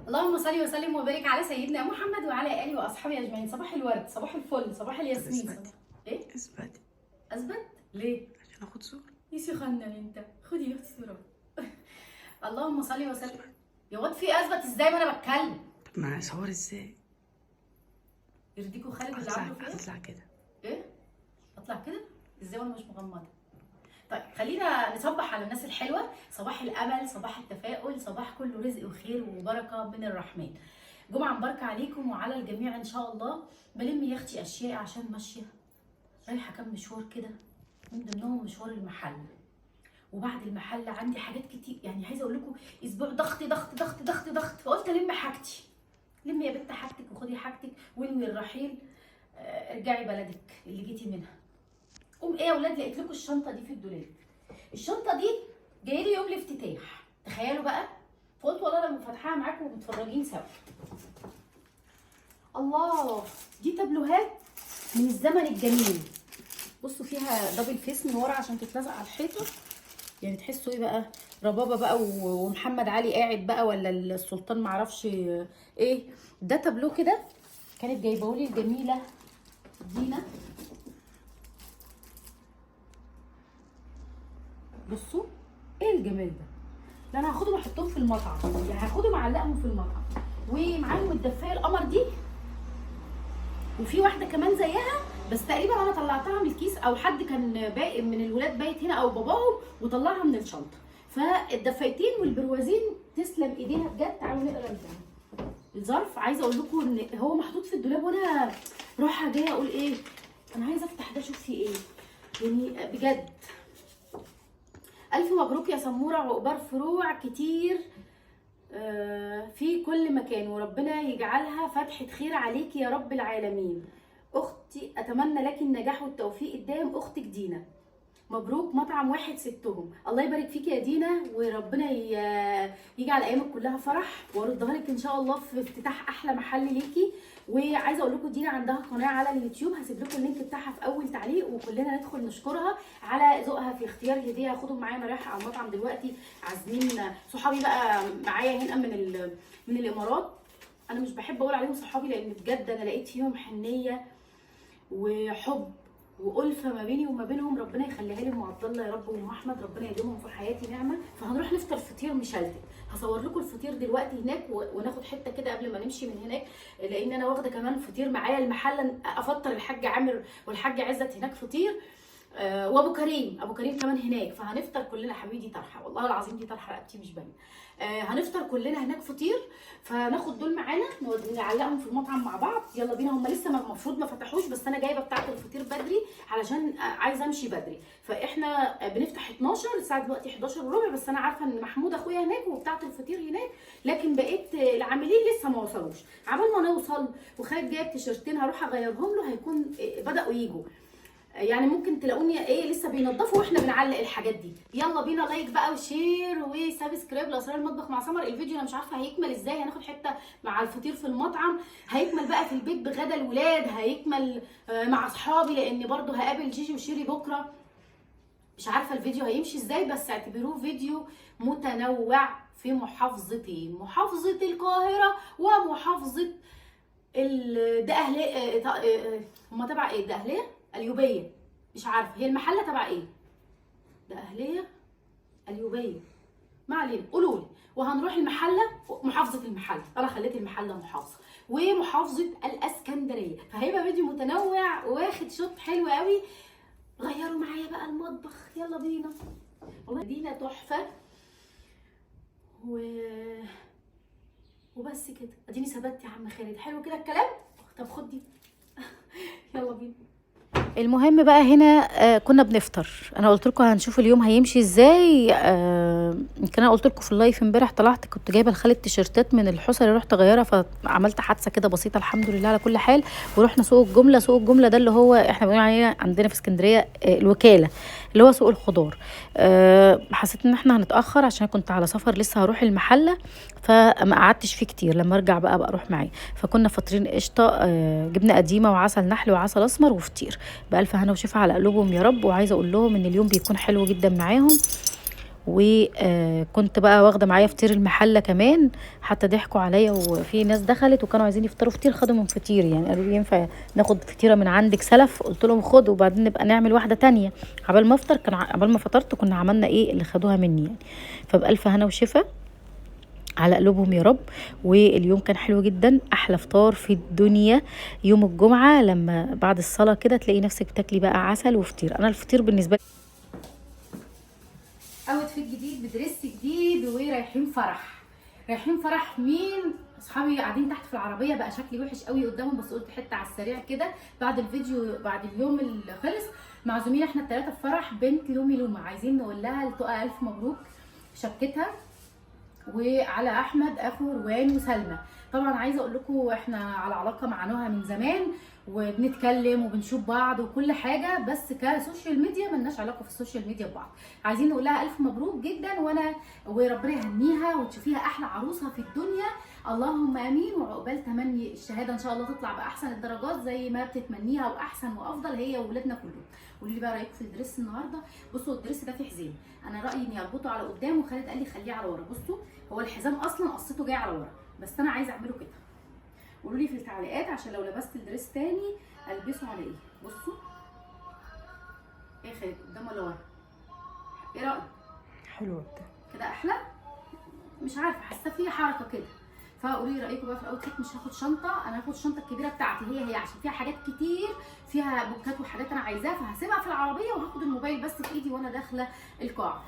اللهم صل وسلم وبارك على سيدنا محمد وعلى اله واصحابه اجمعين. صباح الورد، صباح الفل، صباح الياسمين. اثبتي. ايه؟ اثبتي اثبت ليه؟ عشان اخد صورة. يا سخنة انت، خدي يا اختي صورة. اللهم صل وسلم. يا واد في اثبت ازاي وانا بتكلم؟ طب ما صور ازاي؟ يرضيكوا خالد اللي هتطلع عامله فيها؟ هتطلع كده. ايه؟ اطلع كده؟ ازاي وانا مش مغمضة؟ طيب خلينا نصبح على الناس الحلوة. صباح الامل، صباح التفاؤل، صباح كله رزق وخير وبركة من الرحمن. جمعة مباركة عليكم وعلى الجميع ان شاء الله. بلم يا اختي اشياء عشان ماشية رايحة كام مشوار كده، من ضمنهم مشوار المحل. وبعد المحل عندي حاجات كتير، يعني عايزه اقول لكم اسبوع ضغط ضغط ضغط ضغط ضغط، فقلت الم حاجتي. لمي يا بنت حاجتك وخدي حاجتك وانوي الرحيل. ارجعي بلدك اللي جيتي منها. قوم ايه يا اولاد، لقيت لكم الشنطه دي في الدولاب. الشنطه دي جايه لي يوم الافتتاح، تخيلوا بقى. فقلت والله لما فاتحاها معاكم ومتفرجين سوا. الله، دي تابلوهات من الزمن الجميل. بصوا فيها دبل فيس من ورا عشان تتلزق على الحيطه، يعني تحسوا ايه بقى، ربابه بقى ومحمد علي قاعد بقى ولا السلطان معرفش ايه. ده تابلو كده كانت جايبهولي الجميله دينا. بصوا ايه الجمال ده. ده انا هاخدهم احطهم في المطعم، يعني هاخدهم اعلقهم في المطعم. ومعاهم الدفايه القمر دي، وفي واحده كمان زيها بس تقريبا انا طلعتها من الكيس، او حد كان باقي من الولاد بايت هنا او باباهم وطلعها من الشنطه. فالدفايتين والبروازين تسلم ايديها بجد. تعالوا نقرا الظرف. عايزه اقول لكم ان هو محطوط في الدولاب وانا رايحه جايه اقول ايه، انا عايزه افتح ده اشوف فيه ايه، يعني بجد. الف مبروك يا سموره، عقبال فروع كتير في كل مكان، وربنا يجعلها فتحة خير عليكي يا رب العالمين. اختي اتمنى لك النجاح والتوفيق الدائم. اختك دينا. مبروك مطعم واحد ستهم. الله يبارك فيكي يا دينا، وربنا يجعل ايامك كلها فرح، واردها لك ان شاء الله في افتتاح احلى محل ليكي. وعايزه اقول لكم دينا عندها قناه على اليوتيوب، هسيب لكم اللينك بتاعها في اول تعليق، وكلنا ندخل نشكرها على ذوقها في اختيار الهديه. هاخدهم معايا انا رايحه على المطعم دلوقتي، عازمين صحابي بقى معايا هنا من الامارات. انا مش بحب اقول عليهم صحابي لان بجد انا لقيت فيهم حنيه وحب وألفة ما بيني وما بينهم. ربنا يخليها لي ام عبد الله يا رب، وام احمد ربنا يديمهم في حياتي نعمه. فهنروح نفطر فطير مشلتت، هصور لكم الفطير دلوقتي هناك وناخد حته كده قبل ما نمشي من هناك، لان انا واخده كمان فطير معايا المحل. افطر الحاج عامر والحاج عزت هناك فطير، وابو كريم، ابو كريم كمان هناك. فهنفطر كلنا. حبيبي دي طرحه، والله العظيم دي طرحه رقبتي مش باينه. هنفطر كلنا هناك فطير، فناخد دول معانا نعلقهم في المطعم مع بعض. يلا بينا. هم لسه المفروض ما فتحوش، بس انا جايبه بتاعه الفطير بدري علشان عايزه امشي بدري. فاحنا بنفتح 12، الساعه دلوقتي 11 وربع، بس انا عارفه ان محمود اخويا هناك وبتاعه الفطير هناك، لكن بقيت العاملين لسه ما وصلوش. عبال ما نوصل وخالد جايب تيشرتين هروح اغيرهم له، هيكون بداوا يجوا. يعني ممكن تلاقوني ايه لسه بينضفوا واحنا بنعلق الحاجات دي. يلا بينا. لايك بقى وشير وسبسكرايب لاسرار المطبخ مع سمر. الفيديو انا مش عارفه هيكمل ازاي، هناخد حته مع الفطير في المطعم، هيكمل بقى في البيت بغدا الولاد، هيكمل مع اصحابي لان برضو هقابل جيجي وشيري بكره. مش عارفه الفيديو هيمشي ازاي، بس اعتبروه فيديو متنوع في محافظتين، محافظه القاهره ومحافظه دقهليه. هما تبع ايه؟ دقهليه، اليوبيه، مش عارفه هي المحله تبع ايه، دقهليه، اليوبيه، ما علينا، قولوا لي. وهنروح المحله، محافظه المحله، انا خليت المحله محافظه، ومحافظه الاسكندريه. فهيبقى فيديو متنوع واخد شوط حلو قوي. غيروا معايا بقى المطبخ. يلا بينا. والله دينا تحفه وبس كده. اديني ثبت يا عم خالد. حلو كده الكلام. طب خد دي. يلا بينا. المهم بقى هنا كنا بنفطر. انا قلت لكم هنشوف اليوم هيمشي ازاي. يمكن انا قلت لكم في اللايف امبارح، طلعت كنت جايبه لخالد تيشرتات من الحصري، رحت اغيرها فعملت حادثه كده بسيطه، الحمد لله على كل حال. ورحنا سوق الجمله. سوق الجمله ده اللي هو احنا بنقول عليه عندنا في اسكندريه الوكاله، اللي هو سوق الخضار. حسيت ان احنا هنتاخر عشان كنت على سفر لسه هروح المحله، فما قعدتش فيه كتير. لما ارجع بقى اروح معاه. فكنا فاطرين قشطه، جبنه قديمه وعسل نحل وعسل اسمر وفطير. بألف هنا وشفا على قلوبهم يا رب. وعايزه اقول لهم ان اليوم بيكون حلو جدا معاهم، وكنت بقى واخده معايا فطير المحله كمان، حتى ضحكوا عليا وفي ناس دخلت وكانوا عايزين يفطروا فطير، خدوا من فطير يعني، قالوا لي ينفع ناخد فطيره من عندك سلف؟ قلت لهم خدوا وبعدين نبقى نعمل واحده تانية. عبال ما افطر عبال ما فطرت كنا عملنا ايه اللي خدوها مني يعني. فبألف هنا وشفا على قلوبهم يا رب. واليوم كان حلو جدا، احلى فطار في الدنيا يوم الجمعه، لما بعد الصلاه كده تلاقي نفسك بتاكلي بقى عسل وفطير. انا الفطير بالنسبه لي اوتفيت جديد بدريس جديد ورايحين فرح. رايحين فرح مين؟ اصحابي قاعدين تحت في العربيه، بقى شكلي وحش قوي قدامهم، بس قلت حته على السريع كده بعد الفيديو بعد اليوم اللي خلص. معزومين احنا الثلاثه في فرح بنت لومي لومه، عايزين نقول لها لتقى الف مبروك شبكتها، وعلى احمد اخو روان وسلمى. طبعا عايزه اقول لكم احنا على علاقه مع نهى من زمان، وبنتكلم وبنشوف بعض وكل حاجه، بس كسوشيال ميديا ملناش علاقه في السوشيال ميديا ببعض. عايزين نقول لها الف مبروك جدا، وربنا يهنيها وتشوفيها احلى عروسه في الدنيا، اللهم امين. وعقبال تمني الشهاده ان شاء الله تطلع باحسن الدرجات زي ما بتتمنيها، واحسن وافضل هي واولادنا كلهم. قولوا لي بقى رايكم في الدريس النهارده. بصوا الدريس ده فيه حزام، انا رايي اني اربطه على قدام، وخالد قال لي خليه على ورا. بصوا هو الحزام اصلا قصته جاي على ورا، بس انا عايزه اعمله كده. قولوا لي في التعليقات عشان لو لبست الدريس تاني البسه على ايه. بصوا ايه يا خالد، قدام ولا ورا؟ ايه رايك؟ حلوه كده احلى؟ مش عارفه، حاسه فيه حركه كده. فقولوا لي رايكم بقى في الاوتفيت. مش هاخد شنطه، انا هاخد الشنطه الكبيره بتاعتي هي عشان فيها حاجات كتير، فيها بوكات وحاجات انا عايزاها، فهسيبها في العربيه وهاخد الموبايل بس في ايدي وانا داخله القاعه.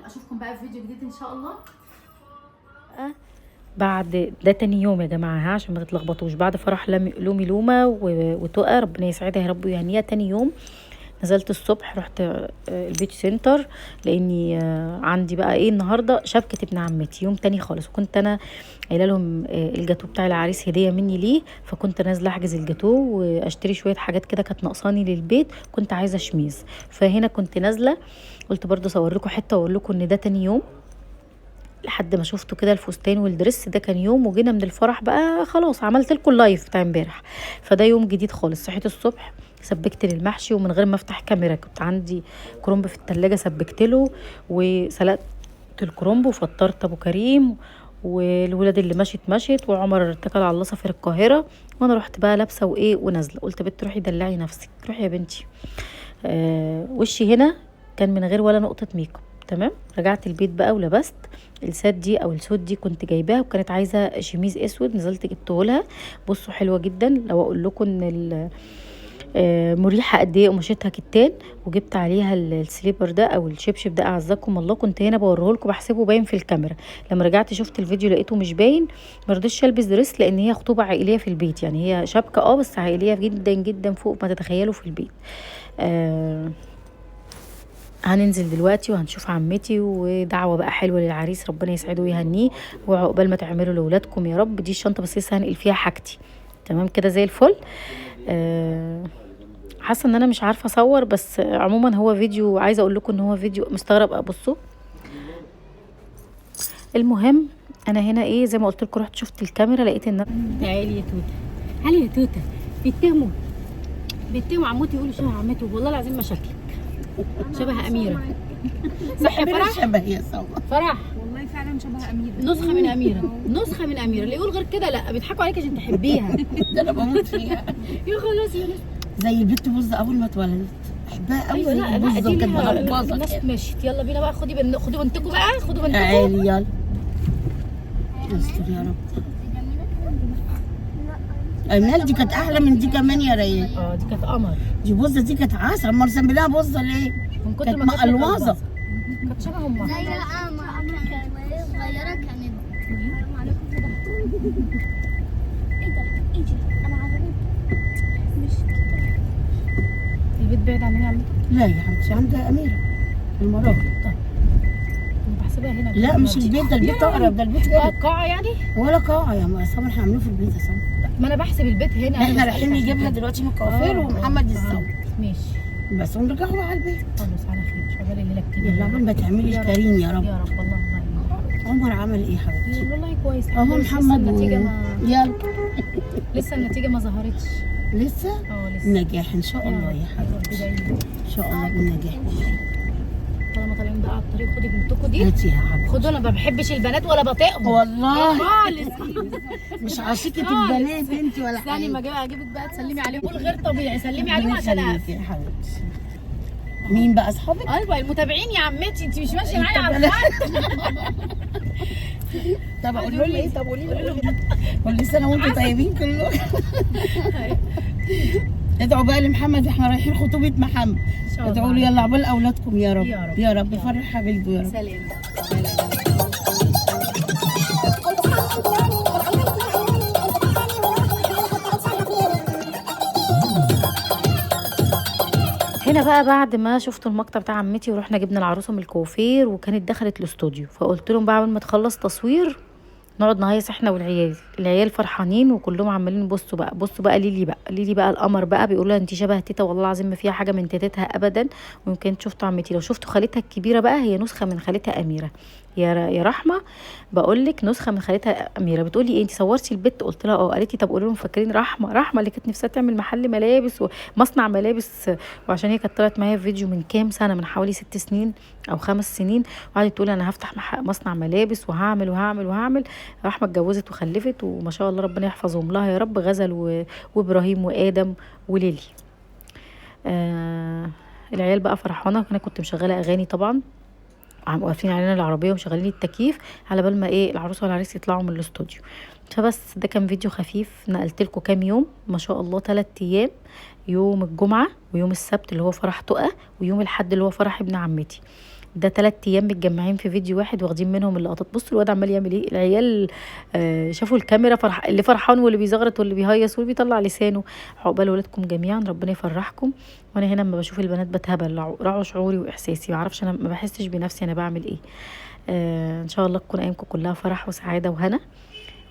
اشوفكم بقى في فيديو جديد ان شاء الله. بعد ده تاني يوم يا جماعه ها، عشان ما تتلخبطوش، بعد فرح لومي لومه وتقى ربنا يسعدها يا رب ويهنيها. تاني يوم نزلت الصبح رحت البيت سنتر، لاني عندي بقى ايه النهارده شبكه ابن عمتي، يوم تاني خالص. وكنت انا قايله لهم الجاتو بتاع العريس هديه مني ليه، فكنت نازله احجز الجاتو واشتري شويه حاجات كده كانت ناقصاني للبيت، كنت عايزه شميز. فهنا كنت نازله قلت برضه اصور لكم حته واقول لكم ان ده تاني يوم، لحد ما شفتوا كده الفستان والدرس. ده كان يوم، وجينا من الفرح بقى خلاص عملت لكم اللايف بتاع امبارح. فده يوم جديد خالص. صحيت الصبح سبكت للمحشي ومن غير ما افتح كاميرا، كنت عندي كرنب في التلاجة سبكت له وسلقت الكرنب وفطرت ابو كريم، والولاد اللي مشت وعمر اتكل على الله سافر القاهره، وانا رحت بقى لابسه وايه ونازله. قلت بنت روحي دلعي نفسك، روحي يا بنتي. وشي هنا كان من غير ولا نقطه ميك اب تمام. رجعت البيت بقى ولبست السات دي او السوت دي، كنت جايباها وكانت عايزه شميز اسود، نزلت جبته لها. بصوا حلوه جدا، لو اقول لكم ان مريحه قد ايه، قماشتها كتان، وجبت عليها السليبر ده او الشبشب ده اعزكم الله. كنت هنا بوريه لكم بحسبه باين في الكاميرا، لما رجعت شفت الفيديو لقيته مش باين. ما رضيتش البس دريس لان هي خطوبه عائليه في البيت، يعني هي شبكه بس عائليه جدا جدا فوق ما تتخيلوا في البيت. هننزل دلوقتي وهنشوف عمتي، ودعوه بقى حلوه للعريس ربنا يسعده ويهنيه، وعقبال ما تعملوا لاولادكم يا رب. دي الشنطه بس لسه هنقل فيها حاجتي تمام كده زي الفل. حاسه ان انا مش عارفه اصور، بس عموما هو فيديو، عايزه اقول لكم ان هو فيديو مستغرب. بصوا المهم انا هنا ايه زي ما قلت لكم، رحت شفت الكاميرا لقيت ان تعالي يا توته، تعالي يا توته. بيتهموا عمتي، يقولوا شبه عمتي، والله العظيم ما شكلك شبه اميره. صح يا فرح؟ شبه يا سما فرح والله فعلا شبه اميره، نسخه من اميره، نسخه من اميره. اللي يقول غير كده لا بيضحكوا عليك عشان تحبيها. ده انا بموت فيها يا خلاص يا ناس، زي البت بوزه اول ما اتولدت، احبها قوي. ايوه زي لا البوزه دي وكانت الناس مغلبظه. مشت. يلا بينا بقى، خدوا بنتكم بقى، خدوا بنتكم. تعالي يلا استر يا رب. امال دي كانت احلى من دي كمان يا ريان. دي كانت قمر. دي بوزه دي كانت عسل، امال سميناها بوزه ليه؟ من كتر كانت ما كانت مقلوظه، كانت شبه امها. زي لا ما كانت صغيره كانت حرام عليكم كده. ايه ده؟ ايجي انا عجبتني مش كده. البيت بعيد عننا يا عمتي؟ لا يا حبيبتي عندها اميره المرافق. انا بحسبها هنا. لا مش البيت ده، البيت اقرب، ده البيت هنا. قاعه يعني؟ ولا قاعه يا سما، احنا عاملينه في البيت يا سما. ما انا بحسب البيت هنا. احنا رايحين نجيبها دلوقتي من الكوافير ومحمد يتصور ماشي، بس ونرجعوا بقى على البيت. خلاص على خير. شغال الليله كتير. يلا عقبال ما تعملي الكريم يا رب. يا رب والله. عمر عمل ايه حبيبتي؟ والله كويس اهو محمد النتيجه يلا لسه النتيجه ما ظهرتش. لسه لسه نجاح ان شاء الله يا حبيبتي، ان شاء الله بالنجاح. طالما طالعين بقى على الطريق، خدي بنتكم دي، هاتي يا حبيبتي. خدوا. انا ما بحبش البنات ولا بطيقهم والله خالص. مش عاشقة البنات انت ولا استني حاجة. ما اجيبك بقى تسلمي عليهم. قول غير طبيعي، سلمي عليهم ربنا عشان يخليكي يا حبيبتي. مين بقى اصحابك؟ ايوه المتابعين يا عمتي، انت مش ماشيه معايا على الخط. طب اقول لهم ايه؟ طب قولي لهم كل سنه وانتم طيبين كلكم. ادعوا بقى لمحمد، احنا رايحين خطوبه محمد. ادعوا له يلا عقبال اولادكم يا رب. يا رب. يا رب فرح حبيبته يا رب. سلام. هنا بقى بعد ما شفتوا المقطع بتاع عمتي ورحنا جبنا العروسه من الكوافير وكانت دخلت الاستوديو، فقلت لهم بقى قبل ما تخلص تصوير نقعد نهيص احنا والعيال. العيال فرحانين وكلهم عمالين بصوا بقى ليلي بقى القمر بقى بيقول لها انت شبه تيتا، والله العظيم ما فيها حاجه من تيتتها ابدا. ويمكن شفتوا عمتي، لو شفتوا خالتها الكبيره بقى هي نسخه من خالتها اميره. يا رحمه بقول لك نسخه من خالتها اميره. بتقولي ايه انت صورتي البت؟ قلت لها اه. قالت لي طب قولي لهم فاكرين رحمه اللي كانت نفسها تعمل محل ملابس ومصنع ملابس، وعشان هي كانت طلعت معايا في فيديو من كام سنه، من حوالي 6 سنين او 5 سنين، وقعدت تقول انا هفتح مصنع ملابس وهعمل. رحمه اتجوزت وخلفت وما شاء الله ربنا يحفظهم لها يا رب، غزل وابراهيم وادم وليلي. العيال بقى فرحانه، انا كنت مشغله اغاني طبعا، واقفين علينا العربيه ومشغلين التكييف على بال ما العروسه والعريس يطلعوا من الاستوديو. فبس ده كان فيديو خفيف نقلت لكم كام يوم ما شاء الله، 3 ايام، يوم الجمعه ويوم السبت اللي هو فرح تقى ويوم الاحد اللي هو فرح ابن عمتي. ده 3 ايام متجمعين في فيديو واحد واخدين منهم اللقطات. بصوا الواد عمال يعمل ايه. العيال شافوا الكاميرا اللي فرحان واللي بيزغرط واللي بيهيص واللي بيطلع لسانه. عقبال ولادكم جميعا، ربنا يفرحكم. وانا هنا لما بشوف البنات بتهبل، راعوا شعوري واحساسي، ما اعرفش انا ما بحسش بنفسي انا بعمل ايه. ان شاء الله تكون ايامكم كلها فرح وسعاده وهنا،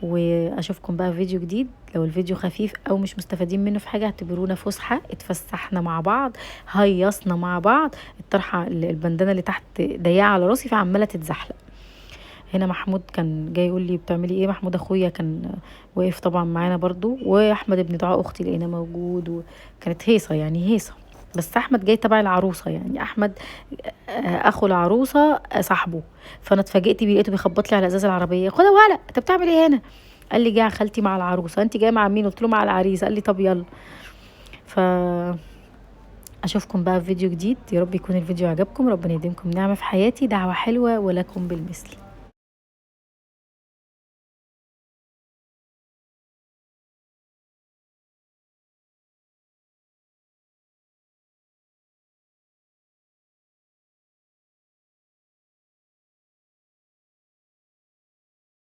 واشوفكم بقى في فيديو جديد. لو الفيديو خفيف او مش مستفادين منه في حاجه اعتبرونا فسحه، اتفسحنا مع بعض، هيصنا مع بعض. الطرحه البندانه اللي تحت ضيقه على راسي فعماله تتزحلق. هنا محمود كان جاي يقول لي بتعملي ايه. محمود اخويا كان واقف طبعا معانا برضو، واحمد ابن دعاء اختي لقيناه موجود، وكانت هيصه بس احمد جاي تبع العروسه، يعني احمد اخو العروسه صاحبه. فانا اتفاجئت بيه، لقيته بيخبط لي على ازاز العربيه، خدها ولا انت بتعمل ايه هنا؟ قال لي جاي خالتي مع العروسه. انت جايه مع مين؟ قلت له مع العريس. قال لي طب يلا. اشوفكم بقى في فيديو جديد، يا رب يكون الفيديو عجبكم، ربنا يديمكم نعمه في حياتي، دعوه حلوه ولكم بالمثل.